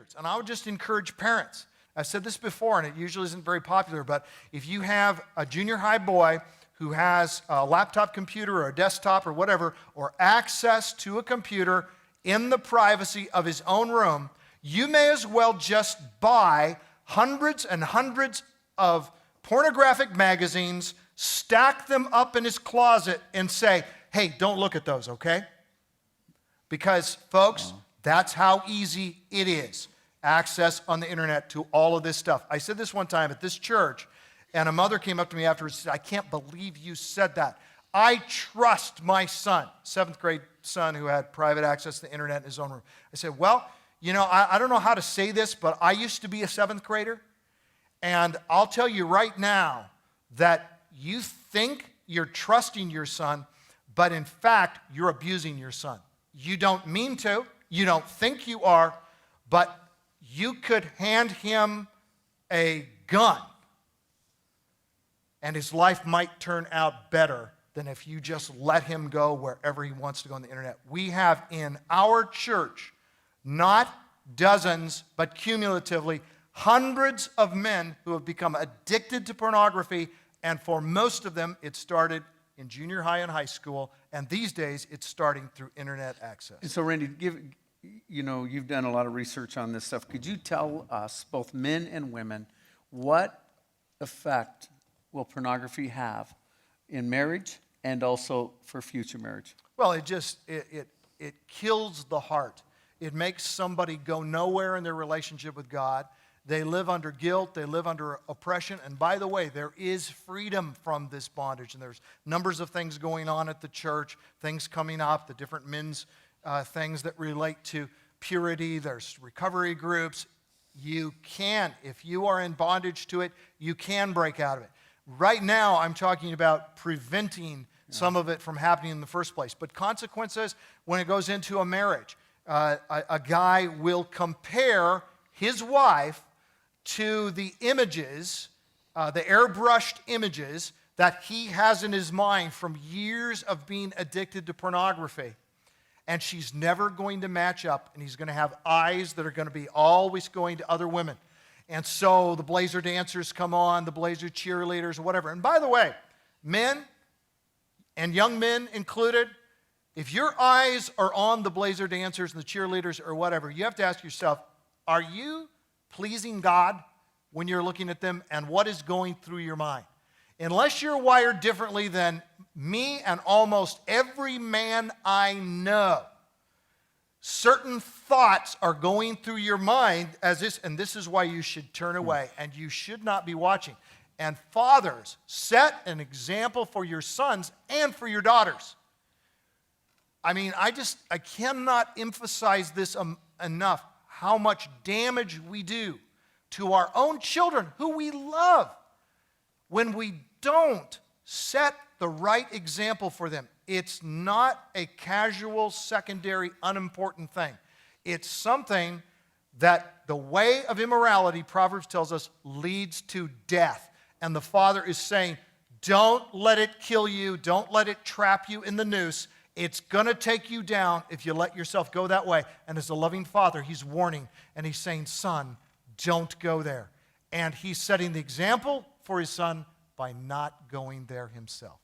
standards. And I would just encourage parents. I've said this before, and it usually isn't very popular, but if you have a junior high boy who has a laptop computer or a desktop or whatever, or access to a computer in the privacy of his own room, you may as well just buy hundreds and hundreds of pornographic magazines, stack them up in his closet, and say, hey, don't look at those, okay? Because, folks, that's how easy it is. Access on the internet to all of this stuff. I said this one time at this church, and a mother came up to me afterwards and said, I can't believe you said that. I trust my son, 7th grade son who had private access to the internet in his own room. I said, well, you know, I don't know how to say this, but I used to be a 7th grader, and I'll tell you right now that you think you're trusting your son, but in fact, you're abusing your son. You don't mean to, you don't think you are, but you could hand him a gun and his life might turn out better than if you just let him go wherever he wants to go on the internet. We have in our church, not dozens, but cumulatively, hundreds of men who have become addicted to pornography, and for most of them, it started in junior high and high school, and these days, it's starting through internet access. And so, Randy, you've done a lot of research on this stuff. Could you tell us, both men and women, what effect will pornography have in marriage and also for future marriage? Well, it kills the heart. It makes somebody go nowhere in their relationship with God. They live under guilt. They live under oppression. And by the way, there is freedom from this bondage. And there's numbers of things going on at the church, things coming up, the different men's things that relate to purity. There's recovery groups. You can, if you are in bondage to it, you can break out of it. Right now, I'm talking about preventing some of it from happening in the first place. But consequences, when it goes into a marriage, a guy will compare his wife to the images, the airbrushed images that he has in his mind from years of being addicted to pornography. And she's never going to match up, and he's going to have eyes that are going to be always going to other women. And so the Blazer dancers come on, the Blazer cheerleaders, or whatever. And by the way, men, and young men included, if your eyes are on the Blazer dancers and the cheerleaders or whatever, you have to ask yourself, are you pleasing God when you're looking at them, and what is going through your mind? Unless you're wired differently than me and almost every man I know, certain thoughts are going through your mind as this, and this is why you should turn away, and you should not be watching. And fathers, set an example for your sons and for your daughters. I mean, I cannot emphasize this enough, how much damage we do to our own children who we love when we don't set the right example for them. It's not a casual, secondary, unimportant thing. It's something that the way of immorality, Proverbs tells us, leads to death. And the Father is saying, don't let it kill you. Don't let it trap you in the noose. It's going to take you down if you let yourself go that way. And as a loving Father, He's warning, and He's saying, son, don't go there. And He's setting the example for His son by not going there Himself.